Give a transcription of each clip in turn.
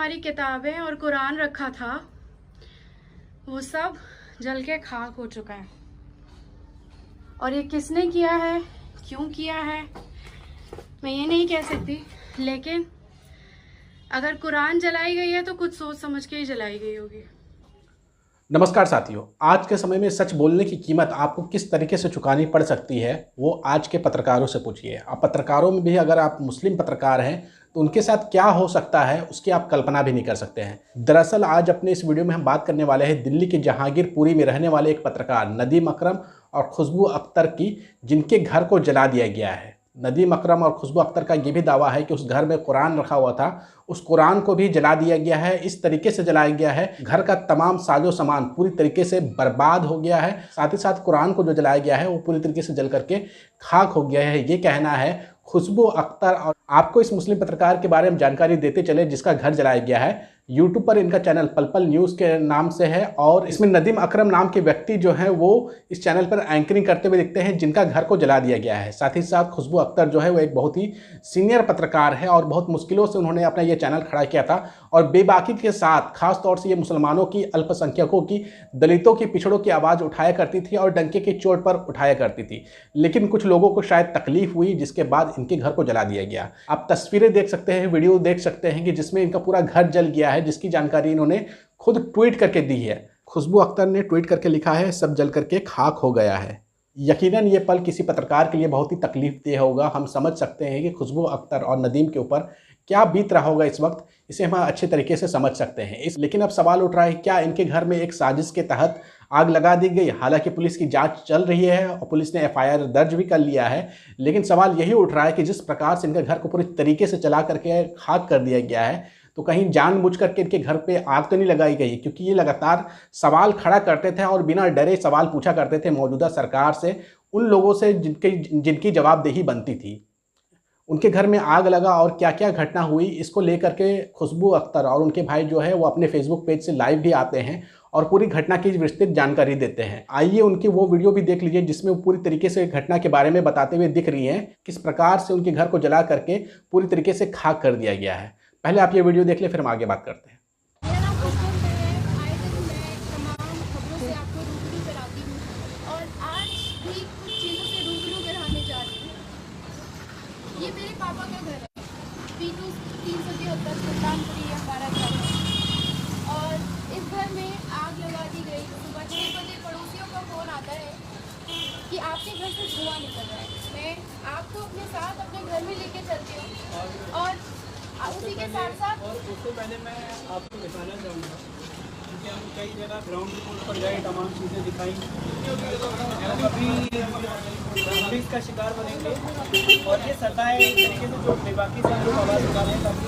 हमारी किताबें और कुरान रखा था वो सब जल के खाक हो चुका है। और ये किसने किया है, क्यों किया है, मैं ये नहीं कह सकती, लेकिन अगर कुरान जलाई गई है तो कुछ सोच समझ के ही जलाई गई होगी। नमस्कार साथियों, आज के समय में सच बोलने की कीमत आपको किस तरीके से चुकानी पड़ सकती है वो आज के पत्रकारों से पूछिए। आप पत्रकारों में भी अगर आप मुस्लिम पत्रकार हैं तो उनके साथ क्या हो सकता है उसकी आप कल्पना भी नहीं कर सकते हैं। दरअसल आज अपने इस वीडियो में हम बात करने वाले हैं दिल्ली के जहांगीरपुरी में रहने वाले एक पत्रकार नदीम अकरम और खुशबू अख्तर की, जिनके घर को जला दिया गया है। नदीम अकरम और खुशबू अख्तर का ये भी दावा है कि उस घर में कुरान रखा हुआ था, उस कुरान को भी जला दिया गया है। इस तरीके से जलाया गया है, घर का तमाम साजो सामान पूरी तरीके से बर्बाद हो गया है। साथ ही साथ कुरान को जो जलाया गया है वो पूरी तरीके से जल करके खाक हो गया है, ये कहना है खुशबू अख्तर। और आपको इस मुस्लिम पत्रकार के बारे में जानकारी देते चले जिसका घर जलाया गया है। यूट्यूब पर इनका चैनल पल पल न्यूज़ के नाम से है और इसमें नदीम अकरम नाम के व्यक्ति जो हैं वो इस चैनल पर एंकरिंग करते हुए दिखते हैं, जिनका घर को जला दिया गया है। साथ ही साथ खुशबू अख्तर जो है वो एक बहुत ही सीनियर पत्रकार है और बहुत मुश्किलों से उन्होंने अपना ये चैनल खड़ा किया था और बेबाकी के साथ खास तौर से ये मुसलमानों की, अल्पसंख्यकों की, दलितों की, पिछड़ों की आवाज़ उठाया करती थी और डंके की चोट पर उठाया करती थी। लेकिन कुछ लोगों को शायद तकलीफ हुई जिसके बाद इनके घर को जला दिया गया। आप तस्वीरें देख सकते हैं, वीडियो देख सकते हैं कि जिसमें इनका पूरा घर जल गया है, जिसकी जानकारी इन्होंने खुद ट्वीट करके दी है। खुशबू अख्तर ने ट्वीट करके लिखा है, सब जल करके खाक हो गया है। यकीनन ये पल किसी पत्रकार के लिए बहुत ही तकलीफदेह होगा। हम समझ सकते हैं कि खुशबू अख्तर और नदीम के ऊपर क्या बीत रहा होगा इस वक्त, इसे हम अच्छे तरीके से समझ सकते हैं। लेकिन अब सवाल उठ रहा है, क्या इनके घर में एक साजिश के तहत आग लगा दी गई? हालांकि पुलिस की जांच चल रही है और पुलिस ने एफआईआर दर्ज भी कर लिया है, लेकिन सवाल यही उठ रहा है कि जिस प्रकार से इनके घर को पूरी तरीके से चला करके खाक कर दिया गया है, तो कहीं जानबूझ करके इनके घर पे आग तो नहीं लगाई गई? क्योंकि ये लगातार सवाल खड़ा करते थे और बिना डरे सवाल पूछा करते थे मौजूदा सरकार से, उन लोगों से जिनकी जवाबदेही बनती थी। उनके घर में आग लगा और क्या क्या घटना हुई, इसको लेकर के खुशबू अख्तर और उनके भाई जो है वो अपने फेसबुक पेज से लाइव भी आते हैं और पूरी घटना की विस्तृत जानकारी देते हैं। आइए उनकी वो वीडियो भी देख लीजिए जिसमें वो पूरी तरीके से घटना के बारे में बताते हुए दिख रही हैं, किस प्रकार से उनके घर को जला करके पूरी तरीके से खाक कर दिया गया है। पहले आप ये वीडियो देख ले, फिर हम आगे बात करते हैं। ये मेरे पापा का घर है, P2 373 सुल्तानपुरी अम्बारा। और इस घर में आग लगा दी गई। सुबह 6 बजे पड़ोसियों का फ़ोन आता है कि आपके घर से धुआं निकल रहा है। मैं आपको अपने साथ अपने घर में लेके चलती हूँ और उसी के साथ साथ और उससे पहले मैं आपको दिखाना चाहूँगा क्योंकि हम कई जगह ग्राउंड रिपोर्ट पर गए, तमाम चीज़ें दिखाई, अभी इसका शिकार बनेंगे। और ये सरकार एक तरीके से जो बेबाकी से हम लोग आवाज़ उठा रहे हैं ताकि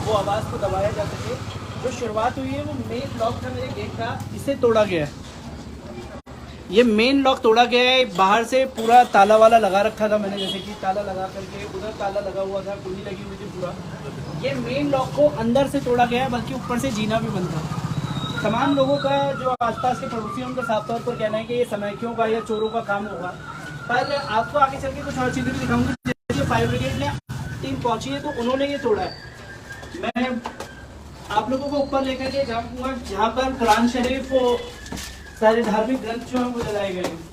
वो आवाज़ को दबाया जा सके। जो शुरुआत हुई है वो मेन लॉक था, मेरे गेट का, इसे तोड़ा गया है। ये मेन लॉक तोड़ा गया है। बाहर से पूरा ताला वाला लगा रखा था मैंने, जैसे कि ताला लगा करके उधर ताला लगा हुआ था, कुंडी लगी हुई थी पूरा। ये मेन लॉक को अंदर से तोड़ा गया है, बल्कि ऊपर से जीना भी बंद था। तमाम लोगों का, जो आसपास के पड़ोसी, उनका साफ तौर पर कहना है कि ये समैकियों का या चोरों का काम होगा। पर आपको आगे चल के कुछ और चीज़ें भी दिखाऊंगी। जैसे फायर ब्रिगेड ने टीम पहुंची है तो उन्होंने ये तोड़ा है। मैं आप लोगों को ऊपर लेकर के जाऊँगा जहाँ पर कुरान शरीफ, सारे धार्मिक ग्रंथ जो हैं वो जलाए गए हैं।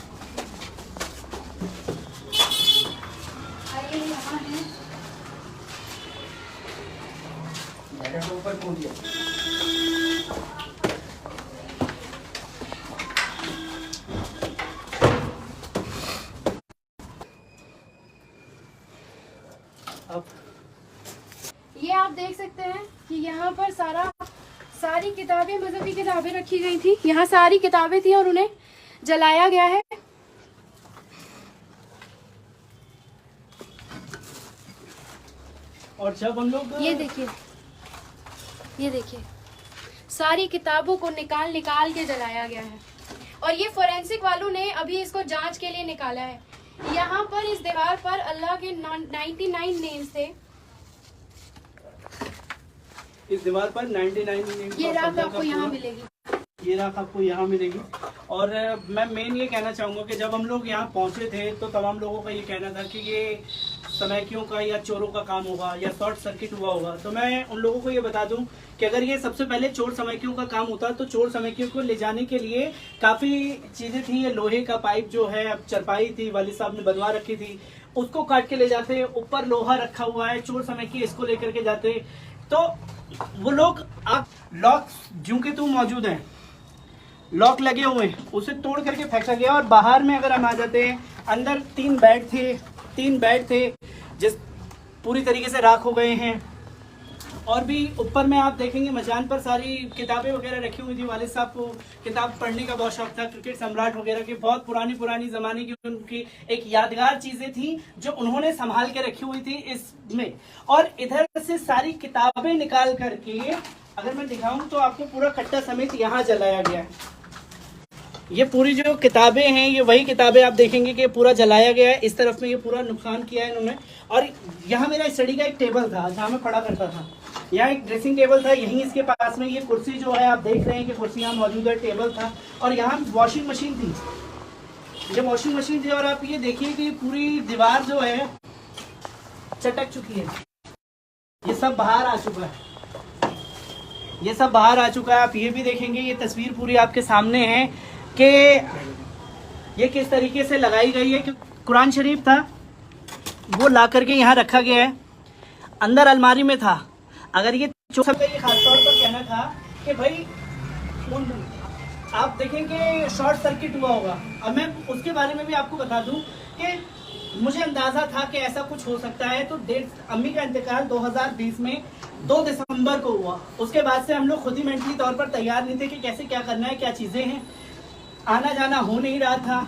ऊपर पहुंच गया। अब ये आप देख सकते हैं कि यहाँ पर सारी किताबें, मजहबी किताबें रखी गई थी। यहाँ सारी किताबें थी और उन्हें जलाया गया है। और जब हम लोग ये देखिए सारी किताबों को निकाल के जलाया गया है। और ये फोरेंसिक वालों ने अभी इसको जांच के लिए निकाला है। यहाँ पर इस दीवार पर अल्लाह के 99 नेम्स थे। इस दीवार पर 99 नेम्स, ये राख आपको यहाँ मिलेगी, ये राख आपको यहाँ मिलेगी। और मैं मेन ये कहना चाहूँगा कि जब हम लोग यहाँ पहुँचे थे तो तमाम लोगों का ये कहना था कि ये समैकियों का या चोरों का काम होगा या शॉर्ट सर्किट हुआ होगा, तो मैं उन लोगों को ये बता दूं कि अगर ये सबसे पहले चोर समैकियों का काम होता तो चोर समैकियों को ले जाने के लिए काफ़ी चीज़ें थी। ये लोहे का पाइप जो है, अब चरपाई थी वालिद साहब ने बनवा रखी थी, उसको काट के ले जाते, ऊपर लोहा रखा हुआ है, चोर समैकी इसको लेकर के जाते। तो वो लोग लॉक ज्यों के त्यों मौजूद हैं, लॉक लगे हुए हैं, उसे तोड़ करके फेंका गया। और बाहर में अगर हम आ जाते हैं, अंदर 3 बेड थे जिस पूरी तरीके से राख हो गए हैं। और भी ऊपर में आप देखेंगे मचान पर सारी किताबें वगैरह रखी हुई थी। वालिद साहब को किताब पढ़ने का बहुत शौक था, क्रिकेट सम्राट वगैरह की बहुत पुरानी ज़माने की उनकी एक यादगार चीज़ें थी जो उन्होंने संभाल के रखी हुई थी इसमें। और इधर से सारी किताबें निकाल करके अगर मैं दिखाऊं तो आपको पूरा कट्टा समेत यहाँ जलाया गया है। ये पूरी जो किताबें हैं, ये वही किताबें आप देखेंगे कि पूरा जलाया गया है। इस तरफ में ये पूरा नुकसान किया है इन्होंने। और यहाँ मेरा स्टडी का एक टेबल था जहाँ मैं पढ़ा करता था, यहाँ एक ड्रेसिंग टेबल था, यहीं इसके पास में ये कुर्सी जो है आप देख रहे हैं कि कुर्सी यहाँ मौजूद है, टेबल था। और यहाँ वॉशिंग मशीन थी, ये वॉशिंग मशीन थी। और आप ये देखिए कि पूरी दीवार जो है चटक चुकी है, ये सब बाहर आ चुका है, ये सब बाहर आ चुका है। आप ये भी देखेंगे, ये तस्वीर पूरी आपके सामने है कि ये किस तरीके से लगाई गई है। कि कुरान शरीफ था वो ला करके यहाँ रखा गया है, अंदर अलमारी में था। अगर ये सबका ये खास तौर पर कहना था कि भाई आप देखेंगे शॉर्ट सर्किट हुआ होगा। अब मैं उसके बारे में भी आपको बता दूं कि मुझे अंदाजा था कि ऐसा कुछ हो सकता है। तो अम्मी का इंतकाल 2020 में 2 दिसंबर को हुआ। उसके बाद से हम लोग खुद ही मेंटली तौर पर तैयार नहीं थे कि कैसे क्या करना है, क्या चीज़ें हैं, आना जाना हो नहीं रहा था।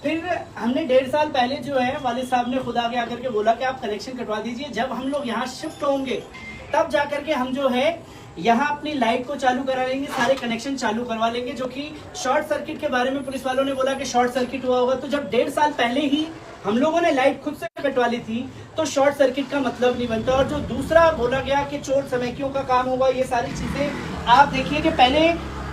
फिर हमने 1.5 साल पहले जो है वालिद साहब ने खुद आगे आकर के बोला कि आप कनेक्शन कटवा दीजिए, जब हम लोग यहाँ शिफ्ट होंगे तब जा करके हम जो है यहाँ अपनी लाइट को चालू करा लेंगे, सारे कनेक्शन चालू करवा लेंगे। जो कि शॉर्ट सर्किट के बारे में पुलिस वालों ने बोला कि शॉर्ट सर्किट हुआ होगा। तो जब 1.5 साल पहले ही हम लोगों ने लाइट खुद से कटवा ली थी तो शॉर्ट सर्किट का मतलब नहीं बनता। और जो दूसरा बोला गया कि चोर समैकियों का काम होगा, ये सारी चीज़ें आप देखिए कि पहले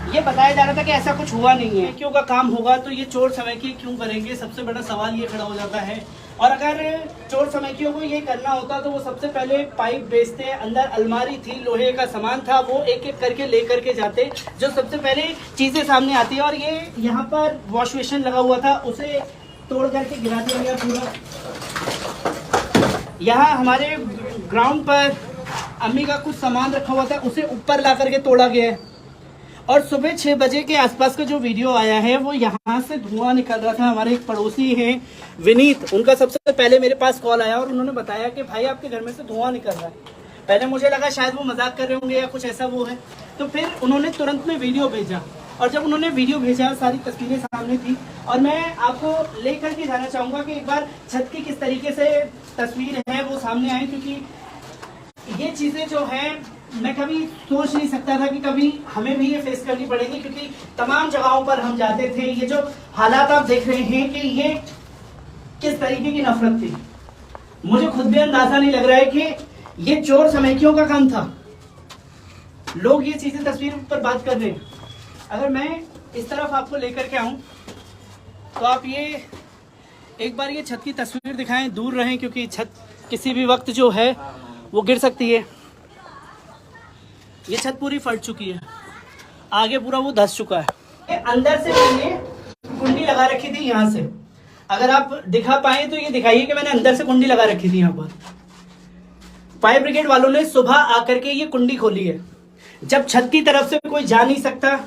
ये बताया जा रहा था कि ऐसा कुछ हुआ नहीं है। क्यों का काम होगा तो ये चोर समैकी क्यों करेंगे, सबसे बड़ा सवाल ये खड़ा हो जाता है। और अगर चोर समैकियों को ये करना होता तो वो सबसे पहले पाइप बेचते, अंदर अलमारी थी, लोहे का सामान था, वो एक एक करके ले करके जाते, जो सबसे पहले चीज़ें सामने आती है। और ये यहाँ पर वॉश बेसिन लगा हुआ था, उसे तोड़ करके गिरा दिया गया पूरा। यहाँ हमारे ग्राउंड पर अम्मी का कुछ सामान रखा हुआ था, उसे ऊपर ला करके तोड़ा गया है। और सुबह 6 बजे के आसपास का जो वीडियो आया है वो यहाँ से धुआं निकल रहा था। हमारे एक पड़ोसी हैं विनीत, उनका सबसे पहले मेरे पास कॉल आया और उन्होंने बताया कि भाई आपके घर में से धुआं निकल रहा है। पहले मुझे लगा शायद वो मजाक कर रहे होंगे या कुछ ऐसा वो है। तो फिर उन्होंने तुरंत में वीडियो भेजा, और जब उन्होंने वीडियो भेजा सारी तस्वीरें सामने थी। और मैं आपको ले करके जाना चाहूँगा कि एक बार छत की किस तरीके से तस्वीर है वो सामने आई, क्योंकि ये चीज़ें जो हैं मैं कभी सोच नहीं सकता था कि कभी हमें भी ये फेस करनी पड़ेगी। क्योंकि तमाम जगहों पर हम जाते थे, ये जो हालात आप देख रहे हैं कि ये किस तरीके की नफरत थी, मुझे खुद भी अंदाजा नहीं लग रहा है कि ये चोर समैकियों का काम था। लोग ये चीजें तस्वीर पर बात कर रहे हैं। अगर मैं इस तरफ आपको लेकर के आऊं तो आप ये एक बार ये छत की तस्वीर दिखाएं, दूर रहें क्योंकि छत किसी भी वक्त जो है वो गिर सकती है। ये छत पूरी फट चुकी है, आगे पूरा वो धंस चुका है। अंदर से मैंने कुंडी लगा रखी थी यहाँ से, अगर आप दिखा पाए तो ये दिखाइए कि मैंने अंदर से कुंडी लगा रखी थी। यहाँ पर फायर ब्रिगेड वालों ने सुबह आकर के ये कुंडी खोली है। जब छत की तरफ से कोई जा नहीं सकता,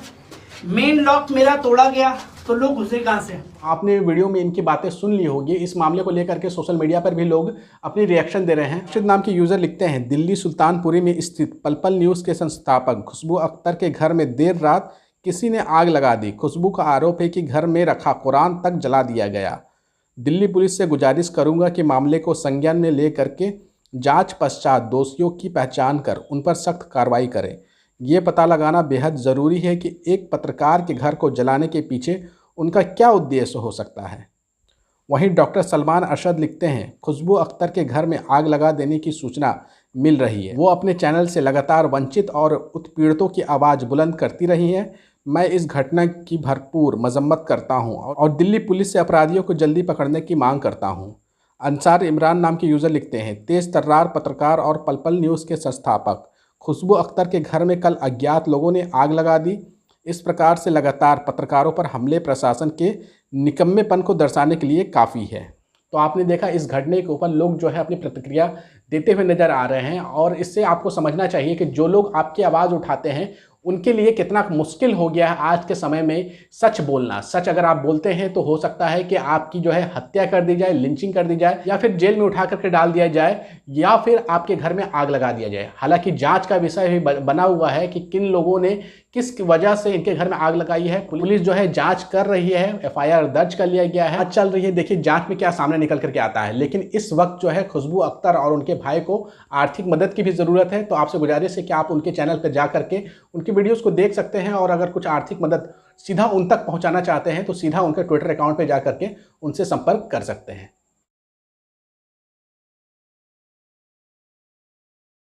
मेन लॉक मेरा तोड़ा गया, तो लोग घुसे कहाँ से? आपने वीडियो में इनकी बातें सुन ली होगी। इस मामले को लेकर के सोशल मीडिया पर भी लोग अपनी रिएक्शन दे रहे हैं। अर्शद नाम के यूज़र लिखते हैं, दिल्ली सुल्तानपुरी में स्थित पल पल न्यूज़ के संस्थापक खुशबू अख्तर के घर में देर रात किसी ने आग लगा दी। खुशबू का आरोप है कि घर में रखा कुरान तक जला दिया गया। दिल्ली पुलिस से गुजारिश करूंगा कि मामले को संज्ञान में ले करके जांच पश्चात दोषियों की पहचान कर उन पर सख्त कार्रवाई करें। ये पता लगाना बेहद ज़रूरी है कि एक पत्रकार के घर को जलाने के पीछे उनका क्या उद्देश्य हो सकता है। वहीं डॉक्टर सलमान अरशद लिखते हैं, खुशबू अख्तर के घर में आग लगा देने की सूचना मिल रही है। वो अपने चैनल से लगातार वंचित और उत्पीड़ितों की आवाज़ बुलंद करती रही हैं। मैं इस घटना की भरपूर मजम्मत करता हूं और दिल्ली पुलिस से अपराधियों को जल्दी पकड़ने की मांग करता हूं। अंसार इमरान नाम के यूज़र लिखते हैं, तेज़ तर्रार पत्रकार और पल पल न्यूज़ के संस्थापक खुशबू अख्तर के घर में कल अज्ञात लोगों ने आग लगा दी। इस प्रकार से लगातार पत्रकारों पर हमले प्रशासन के निकम्मेपन को दर्शाने के लिए काफ़ी है। तो आपने देखा इस घटने के ऊपर लोग जो है अपनी प्रतिक्रिया देते हुए नज़र आ रहे हैं और इससे आपको समझना चाहिए कि जो लोग आपकी आवाज़ उठाते हैं उनके लिए कितना मुश्किल हो गया है आज के समय में सच बोलना। सच अगर आप बोलते हैं तो हो सकता है कि आपकी जो है हत्या कर दी जाए, लिंचिंग कर दी जाए, या फिर जेल में उठा करके डाल दिया जाए, या फिर आपके घर में आग लगा दिया जाए। हालांकि जांच का विषय भी बना हुआ है कि किन लोगों ने किस वजह से इनके घर में आग लगाई है। पुलिस जो है जांच कर रही है, एफआईआर दर्ज कर लिया गया है, चल रही है। देखिए जांच में क्या सामने निकल करके आता है। लेकिन इस वक्त जो है खुशबू अख्तर और उनके भाई को आर्थिक मदद की भी ज़रूरत है। तो आपसे गुजारिश है कि आप उनके चैनल पर जा करके उनकी वीडियोज़ को देख सकते हैं और अगर कुछ आर्थिक मदद सीधा उन तक पहुंचाना चाहते हैं तो सीधा उनके ट्विटर अकाउंट पे जा करके उनसे संपर्क कर सकते हैं।